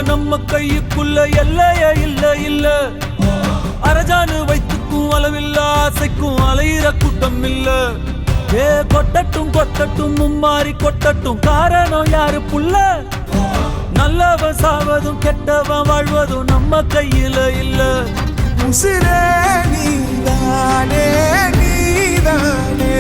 நம்ம கையுக்குள்ள எல்லையே இல்ல இல்ல. அரஜானு வைத்துக்கும் அளவில்ல, ஆசைக்கும் அலையிற கூட்டம் இல்ல. ஏ கொட்டட்டும் கொட்டட்டும் மும்மாறி கொட்டட்டும், காரணம் யாரு புள்ள? நல்லவன் சாவதும் கெட்டவன் வாழ்வதும் நம்ம கையில இல்ல. உசிரே நீதானே நீதானே